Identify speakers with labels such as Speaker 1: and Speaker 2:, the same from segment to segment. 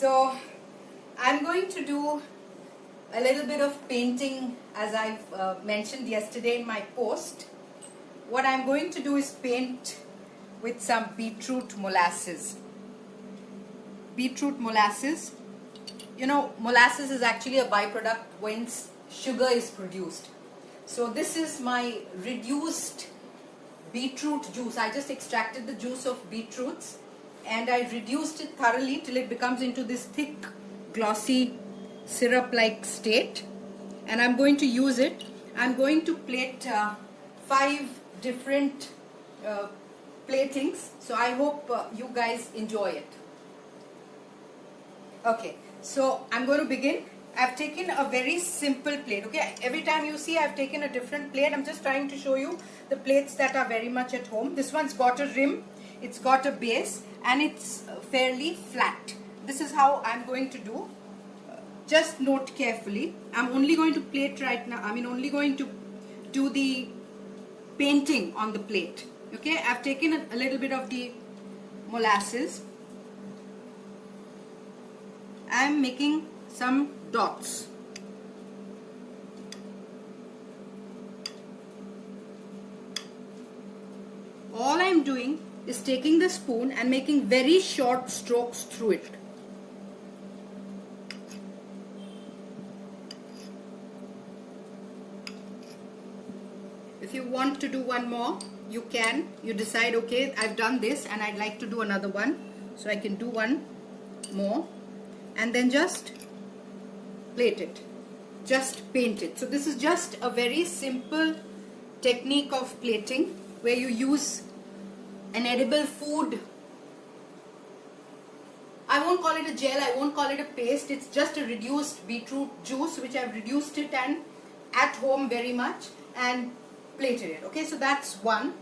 Speaker 1: So I'm going to do a little bit of painting, as I've mentioned yesterday in my post. What I'm going to do is paint with some beetroot molasses. Beetroot molasses. You know, molasses is actually a byproduct when sugar is produced. So this is my reduced beetroot juice. I just extracted the juice of beetroots and I reduced it thoroughly till it becomes into this thick, glossy syrup-like state. And I'm going to use it. I'm going to plate 5 different platings. So I hope you guys enjoy it. Okay, so I'm going to begin. I've taken a very simple plate. Okay, every time you see I've taken a different plate. I'm just trying to show you the plates that are very much at home. This one's got a rim, it's got a base, and it's fairly flat. This is how I'm going to do. Just note carefully, I'm only going to plate right now. Only going to do the painting on the plate. Okay, I've taken a little bit of the molasses. I'm making some dots. All I'm doing is taking the spoon and making very short strokes through it. If you want to do one more, you can. You decide, okay, I've done this and I'd like to do another one. So I can do one more and then just plate it. Just paint it. So this is just a very simple technique of plating where you use an edible food. I won't call it a gel, I won't call it a paste. It's just a reduced beetroot juice which I've reduced it and at home very much and plated it. Okay, so that's one.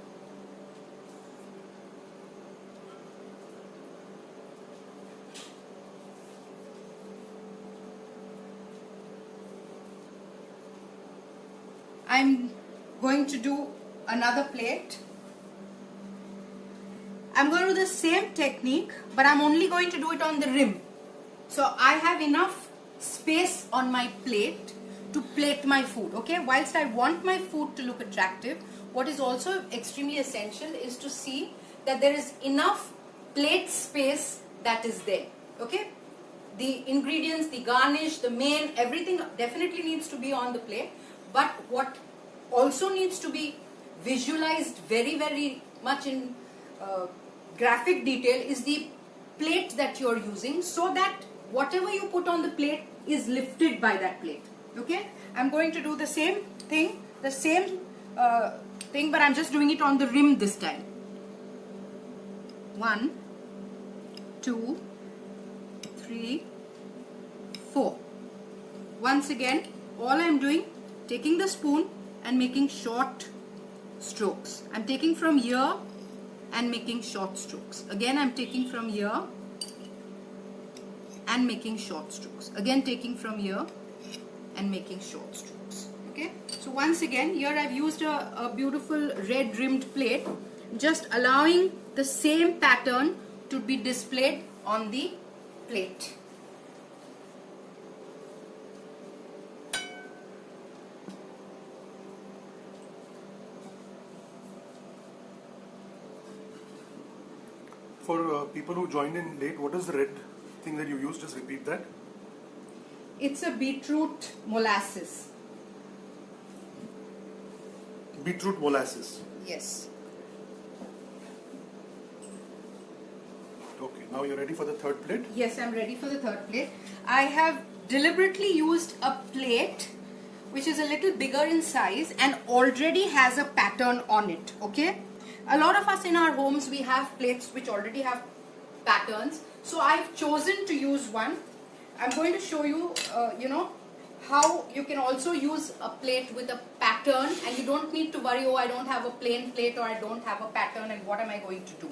Speaker 1: I'm going to do another plate. I'm going to do the same technique, but I'm only going to do it on the rim. So I have enough space on my plate to plate my food. Okay, whilst I want my food to look attractive, what is also extremely essential is to see that there is enough plate space that is there. Okay, the ingredients, the garnish, the main, everything definitely needs to be on the plate. But what also needs to be visualized very, very much in graphic detail is the plate that you're using, so that whatever you put on the plate is lifted by that plate. Okay, I'm going to do the same thing, but I'm just doing it on the rim this time. 1, 2, 3, 4. Once again, all I'm doing, taking the spoon and making short strokes. I'm taking from here and making short strokes. Again, I'm taking from here and making short strokes. Again, taking from here and making short strokes. Okay, so once again, here I've used a beautiful red rimmed plate, just allowing the same pattern to be displayed on the plate.
Speaker 2: For people who joined in late, what is the red thing that you use? Just repeat that.
Speaker 1: It's a beetroot molasses.
Speaker 2: Beetroot molasses.
Speaker 1: Yes.
Speaker 2: Okay, now you're ready for the third plate?
Speaker 1: Yes, I'm ready for the third plate. I have deliberately used a plate which is a little bigger in size and already has a pattern on it. Okay. A lot of us in our homes, we have plates which already have patterns. So I've chosen to use one. I'm going to show you, how you can also use a plate with a pattern and you don't need to worry, oh, I don't have a plain plate or I don't have a pattern and what am I going to do?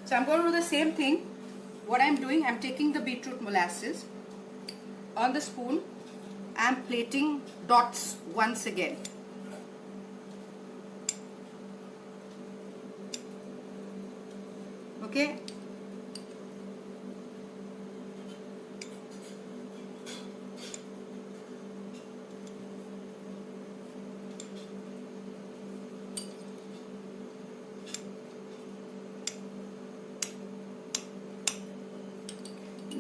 Speaker 1: So I'm going to do the same thing. What I'm doing, I'm taking the beetroot molasses on the spoon. I'm plating dots once again. Okay,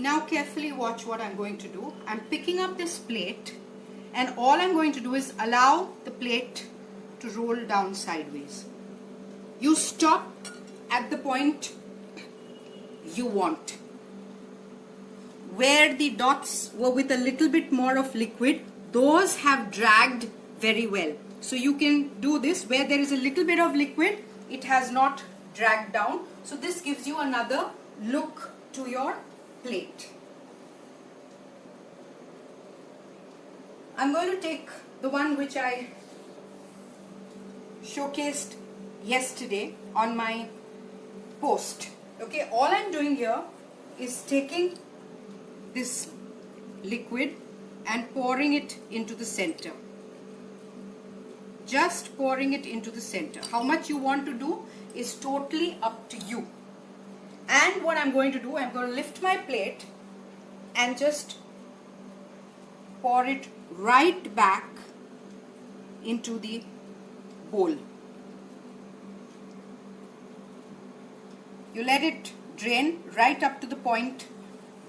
Speaker 1: Now carefully watch what I'm going to do. I'm picking up this plate, and all I'm going to do is allow the plate to roll down sideways. You stop at the point you want. Where the dots were with a little bit more of liquid, those have dragged very well. So you can do this where there is a little bit of liquid, it has not dragged down. So this gives you another look to your plate. I'm going to take the one which I showcased yesterday on my post. Okay, all I'm doing here is taking this liquid and pouring it into the center. Just pouring it into the center. How much you want to do is totally up to you. And what I'm going to do, I'm going to lift my plate and just pour it right back into the bowl. You let it drain right up to the point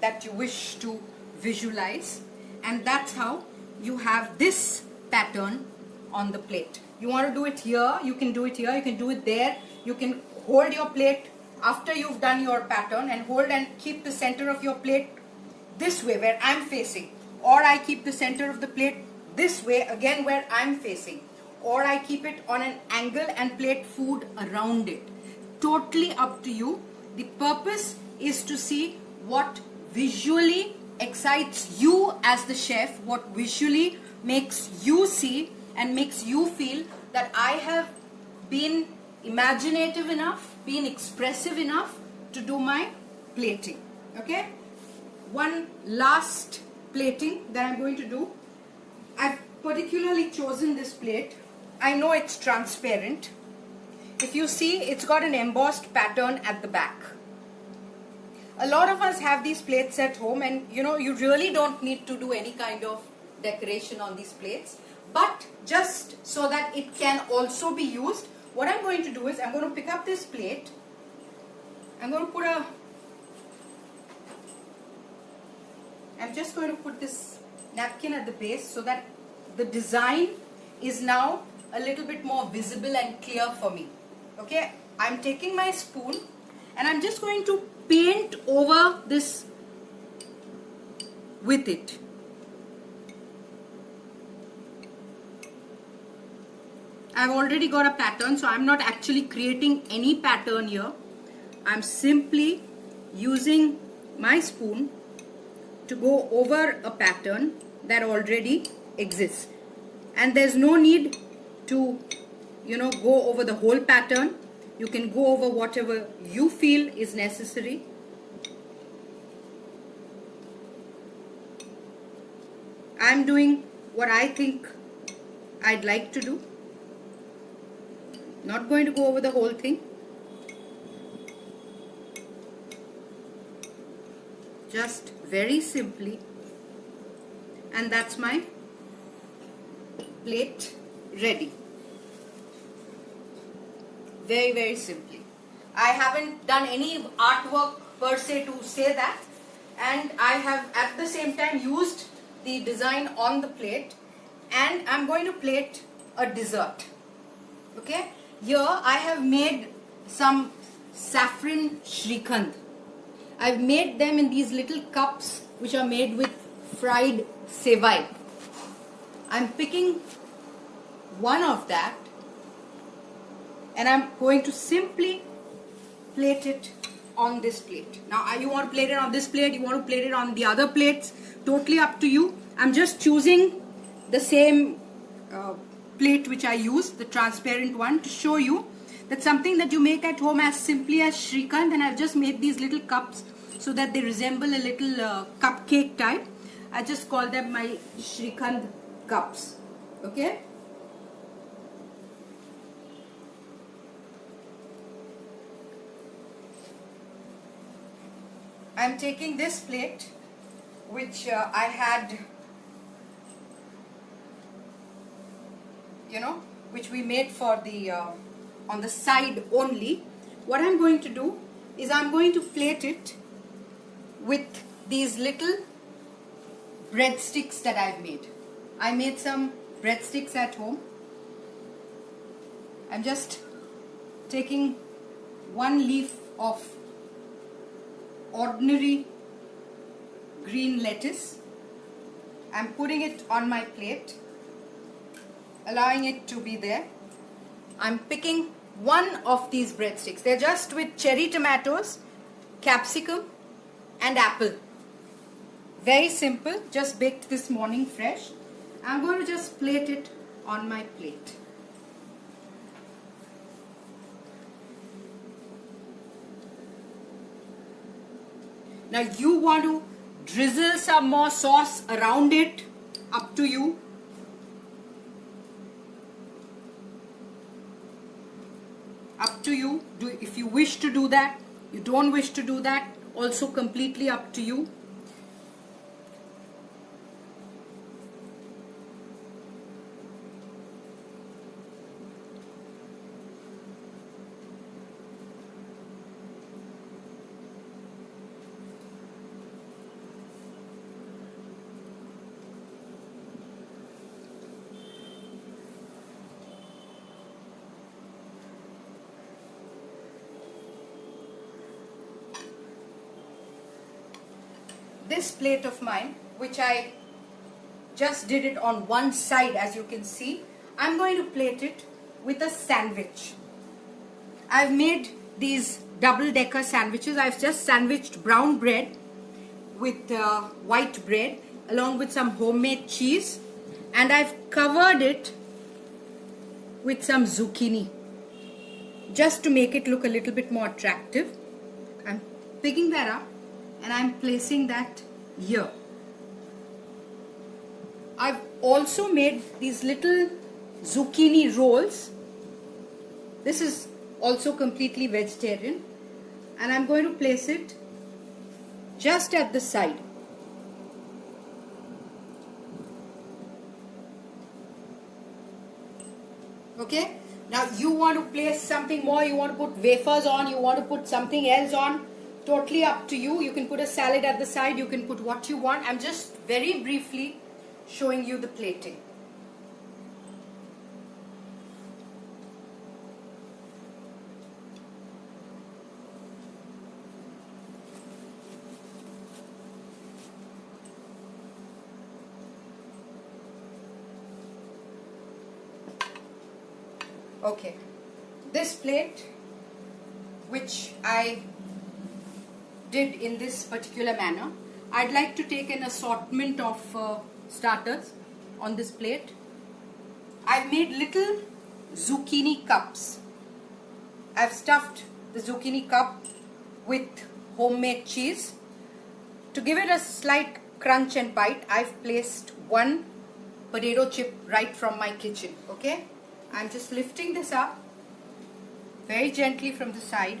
Speaker 1: that you wish to visualize, and that's how you have this pattern on the plate. You want to do it here, you can do it here, you can do it there. You can hold your plate after you've done your pattern and hold and keep the center of your plate this way where I'm facing, or I keep the center of the plate this way again where I'm facing, or I keep it on an angle and plate food around it. Totally up to you. The purpose is to see what visually excites you as the chef, what visually makes you see and makes you feel that I have been imaginative enough, been expressive enough to do my plating. Okay? One last plating that I'm going to do. I've particularly chosen this plate. I know it's transparent. If you see, it's got an embossed pattern at the back. A lot of us have these plates at home, and you know, you really don't need to do any kind of decoration on these plates. But just so that it can also be used, what I'm going to do is I'm going to pick up this plate. I'm just going to put this napkin at the base so that the design is now a little bit more visible and clear for me. Okay, I'm taking my spoon and I'm just going to paint over this with it. I've already got a pattern, so I'm not actually creating any pattern here. I'm simply using my spoon to go over a pattern that already exists. And there's no need to, go over the whole pattern. You can go over whatever you feel is necessary. I'm doing what I think I'd like to do. Not going to go over the whole thing. Just very simply. And that's my plate ready. Very, very simply. I haven't done any artwork per se to say that. And I have at the same time used the design on the plate. And I'm going to plate a dessert. Okay? Here I have made some saffron Shrikhand. I've made them in these little cups which are made with fried sevai. I'm picking one of that and I'm going to simply plate it on this plate. Now you want to plate it on this plate, you want to plate it on the other plates, totally up to you. I'm just choosing the same plate which I use, the transparent one, to show you that something that you make at home as simply as Shrikhand, and I've just made these little cups so that they resemble a little cupcake type. I just call them my Shrikhand cups. Okay? I'm taking this plate which I had, which we made for the on the side only. What I'm going to do is I'm going to plate it with these little breadsticks that I've made. I made some breadsticks at home. I'm just taking one leaf of ordinary green lettuce. I'm putting it on my plate, allowing it to be there. I'm picking one of these breadsticks. They're just with cherry tomatoes, capsicum and apple. Very simple, just baked this morning fresh. I'm going to just plate it on my plate. Now you want to drizzle some more sauce around it, up to you. Up to you. If you wish to do that, you don't wish to do that, also completely up to you. This plate of mine, which I just did it on one side, as you can see, I'm going to plate it with a sandwich. I've made these double-decker sandwiches. I've just sandwiched brown bread with white bread along with some homemade cheese, and I've covered it with some zucchini just to make it look a little bit more attractive. I'm picking that up and I'm placing that here. I've also made these little zucchini rolls. This is also completely vegetarian, and I'm going to place it just at the side. Okay, now you want to place something more, you want to put wafers on, you want to put something else on, totally up to you. You can put a salad at the side, you can put what you want. I'm just very briefly showing you the plating. Okay, this plate, which I did in this particular manner, I'd like to take an assortment of starters on this plate. I've made little zucchini cups. I've stuffed the zucchini cup with homemade cheese. To give it a slight crunch and bite, I've placed one potato chip right from my kitchen. Okay, I'm just lifting this up very gently from the side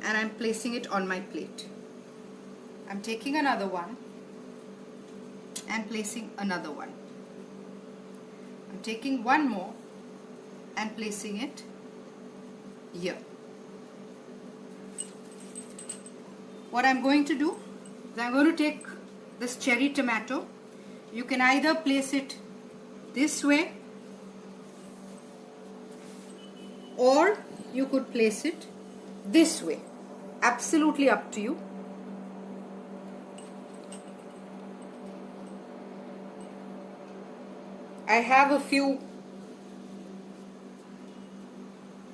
Speaker 1: and I'm placing it on my plate. I'm taking another one and placing another one. I'm taking one more and placing it here. What I'm going to do is I'm going to take this cherry tomato. You can either place it this way or you could place it this way. Absolutely up to you. I have a few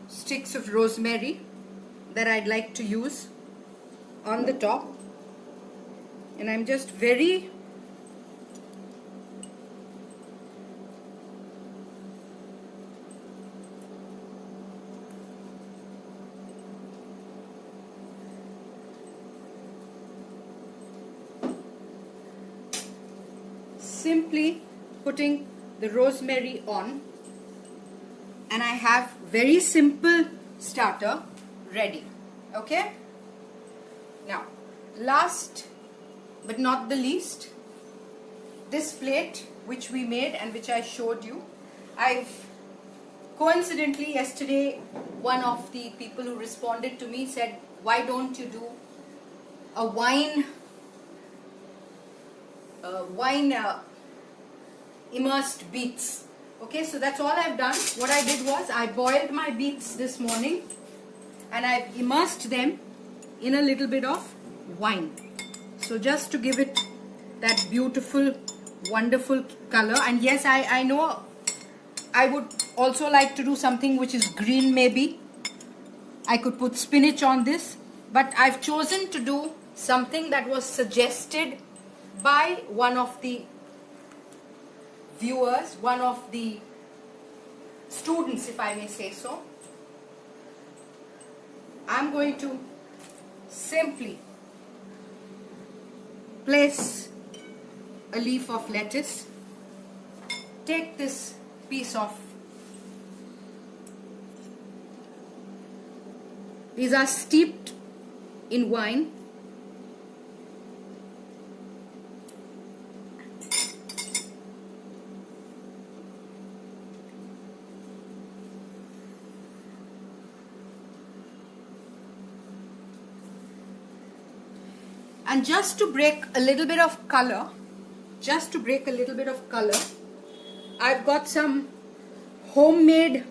Speaker 1: sticks of rosemary that I'd like to use on the top, and I'm just very simply putting the rosemary on, and I have very simple starter ready. Okay, now last but not the least, this plate which we made and which I showed you, I've coincidentally yesterday one of the people who responded to me said, why don't you do a wine wine immersed beets. Okay, so that's all I've done. What I did was I boiled my beets this morning and I've immersed them in a little bit of wine. So just to give it that beautiful, wonderful color. And yes, I know I would also like to do something which is green maybe. I could put spinach on this, but I've chosen to do something that was suggested by one of the viewers, one of the students, if I may say so. I'm going to simply place a leaf of lettuce, take this piece of, these are steeped in wine, and just to break a little bit of color, I've got some homemade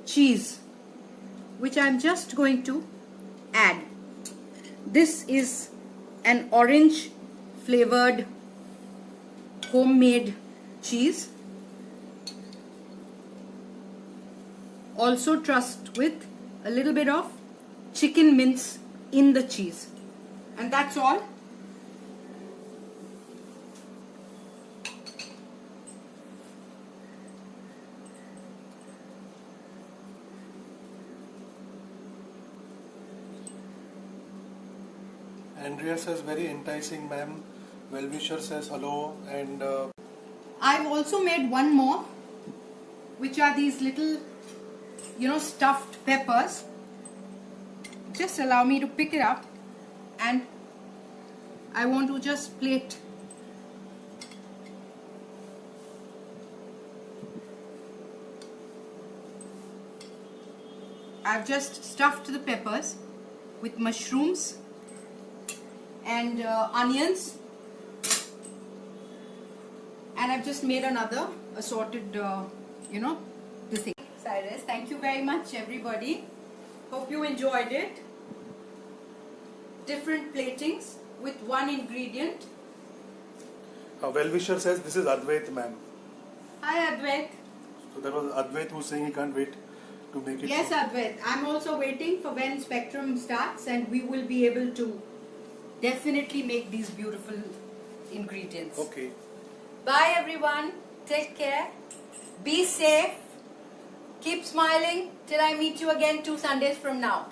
Speaker 1: cheese which I'm just going to add. This is an orange flavored homemade cheese, also trussed with a little bit of chicken mince in the cheese, and that's all.
Speaker 2: Andrea says very enticing, ma'am. Well-wisher says hello, and
Speaker 1: I've also made one more, which are these little, stuffed peppers. Just allow me to pick it up, and I want to just plate. I've just stuffed the peppers with mushrooms and onions, and I've just made another assorted, this thing. Cyrus, thank you very much, everybody. Hope you enjoyed it. Different platings with one ingredient.
Speaker 2: well-wisher says this is Advait, ma'am.
Speaker 1: Hi, Advait.
Speaker 2: So that was Advait who's saying he can't wait to make it.
Speaker 1: Yes, Advait. I'm also waiting for when Spectrum starts, and we will be able to definitely make these beautiful ingredients.
Speaker 2: Okay.
Speaker 1: Bye, everyone. Take care. Be safe. Keep smiling till I meet you again 2 Sundays from now.